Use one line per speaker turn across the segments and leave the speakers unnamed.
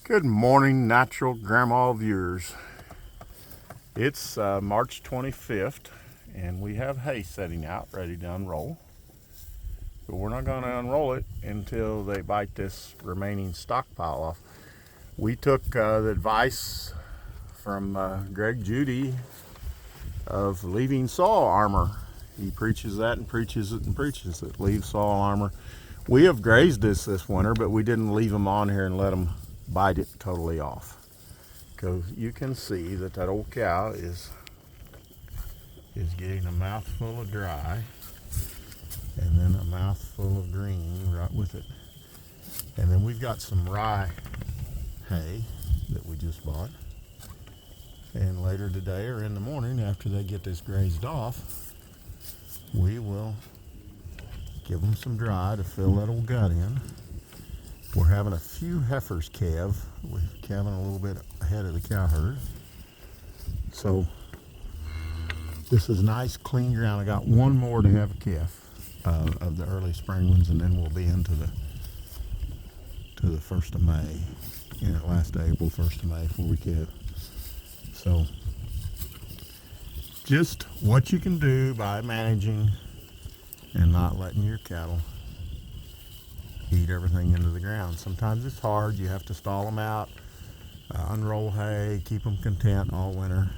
Good morning, natural grandma viewers. It's March 25th, and we have hay setting out ready to unroll. But we're not going to unroll it until they bite this remaining stockpile off. We took the advice from Greg Judy of leaving soil armor. He preaches that and preaches it and preaches it. Leave soil armor. We have grazed this winter, but we didn't leave them on here and let them bite it totally off, because you can see that old cow is getting a mouthful of dry and then a mouthful of green right with it. And then we've got some rye hay that we just bought, and later today or in the morning after they get this grazed off, we will give them some dry to fill that old gut in. We're having a few heifers calve. We're calving a little bit ahead of the cow herd. So this is nice, clean ground. I got one more to have a calf of the early spring ones, and then we'll be into the 1st of May. Last April, 1st of May before we calve. So just what you can do by managing and not letting your cattle eat everything into the ground. Sometimes it's hard. You have to stall them out, unroll hay, keep them content all winter.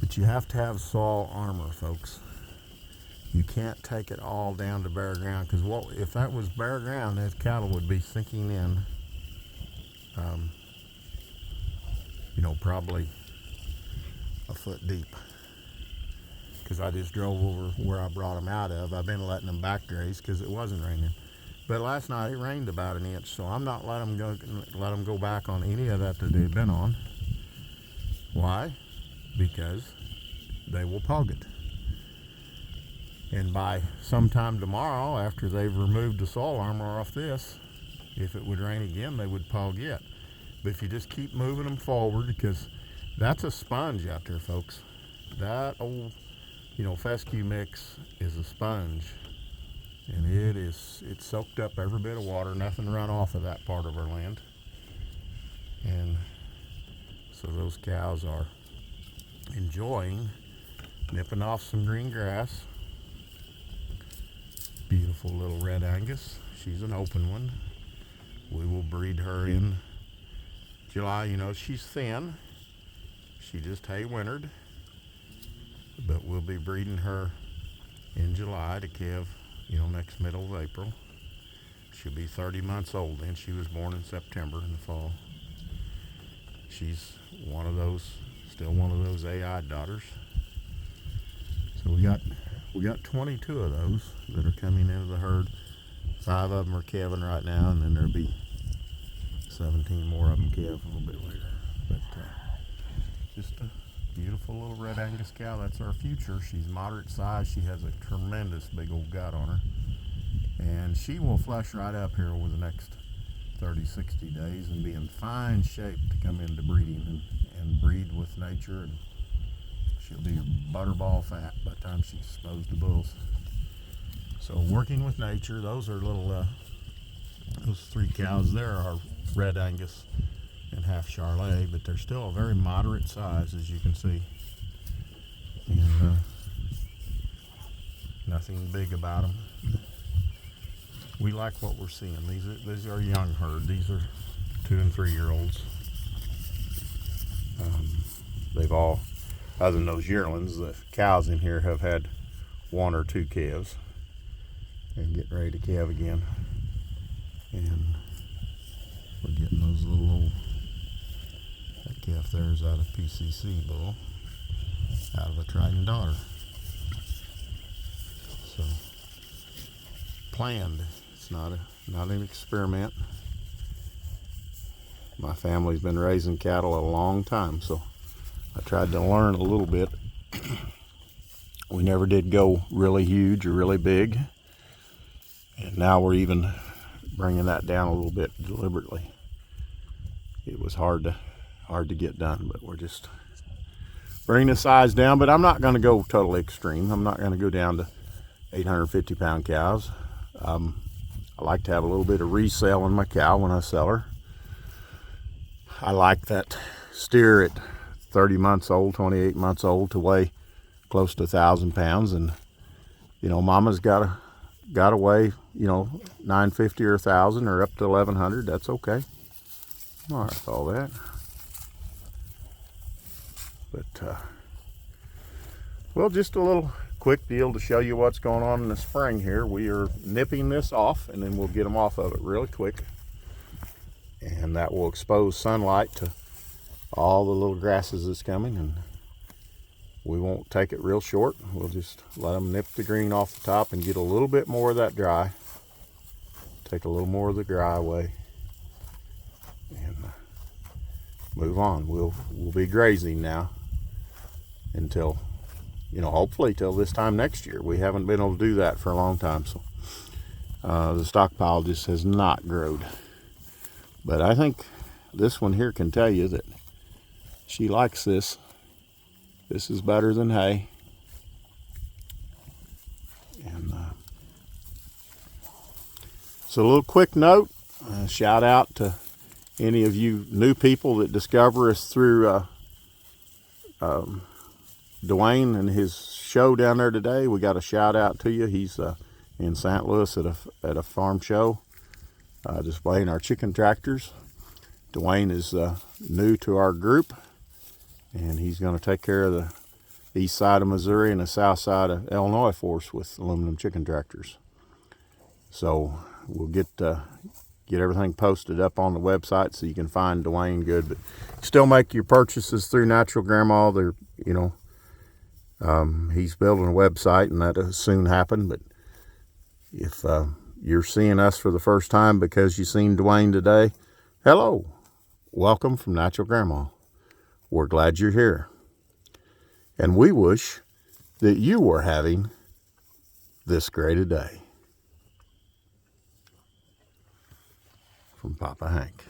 But you have to have soil armor, folks. You can't take it all down to bare ground, because if that was bare ground, that cattle would be sinking in, probably a foot deep. Because I just drove over where I brought them out of. I've been letting them back graze because it wasn't raining. But last night it rained about an inch, so I'm not letting them go back on any of that they've been on. Why? Because they will pug it. And by sometime tomorrow, after they've removed the soil armor off this, if it would rain again, they would pug it. But if you just keep moving them forward, because that's a sponge out there, folks. That old fescue mix is a sponge, and it's soaked up every bit of water. Nothing run off of that part of our land, and so those cows are enjoying nipping off some green grass. Beautiful little red Angus. She's an open one. We will breed her in July. She's thin. She just hay wintered. But we'll be breeding her in July to calve, next middle of April. She'll be 30 months old then. She was born in September in the fall. She's still one of those AI daughters. So we got 22 of those that are coming into the herd. 5 of them are calving right now, and then there'll be 17 more of them calve a little bit later. But just a beautiful little red Angus cow. That's our future. She's moderate size. She has a tremendous big old gut on her, and she will flesh right up here over the next 30-60 days and be in fine shape to come into breeding and breed with nature, and she'll be butterball fat by the time she's exposed to bulls. So working with nature, those are little those 3 cows there are red Angus and half Charolais, but they're still a very moderate size, as you can see, and nothing big about them. We like what we're seeing. These are young herd. These are 2 and 3 year olds. They've all, other than those yearlings, the cows in here have had 1 or 2 calves and getting ready to calve again, and we're getting those little old. That calf there is out of PCC bull, out of a Triton daughter. So planned. It's not an experiment. My family's been raising cattle a long time, so I tried to learn a little bit. We never did go really huge or really big, and now we're even bringing that down a little bit deliberately. It was hard to get done, but we're just bringing the size down. But I'm not going to go totally extreme. I'm not going to go down to 850 pound cows. I like to have a little bit of resale in my cow when I sell her. I like that steer at 30 months old, 28 months old to weigh close to 1,000 pounds. And, you know, mama's got to weigh, you know, 950 or 1,000 or up to 1,100. That's okay. I'm all right with all that. But, well, just a little quick deal to show you what's going on in the spring here. We are nipping this off, and then we'll get them off of it really quick. And that will expose sunlight to all the little grasses that's coming, and we won't take it real short. We'll just let them nip the green off the top and get a little bit more of that dry. Take a little more of the dry away and move on. We'll be grazing now until, you know, hopefully till this time next year. We haven't been able to do that for a long time, so the stockpile just has not grown. But I think this one here can tell you that she likes this. This is better than hay. And so a little quick note, shout out to any of you new people that discover us through Dwayne and his show down there today. We got a shout out to you. He's in St. Louis at a farm show, displaying our chicken tractors. Dwayne is new to our group, and he's going to take care of the east side of Missouri and the south side of Illinois for us with aluminum chicken tractors. So we'll get everything posted up on the website so you can find Dwayne good. But still make your purchases through Natural Grandma. They're, you know, he's building a website, and that'll soon happen. But if you're seeing us for the first time because you've seen Dwayne today, hello, welcome from Natural Grandma. We're glad you're here, and we wish that you were having this great a day. From Papa Hank.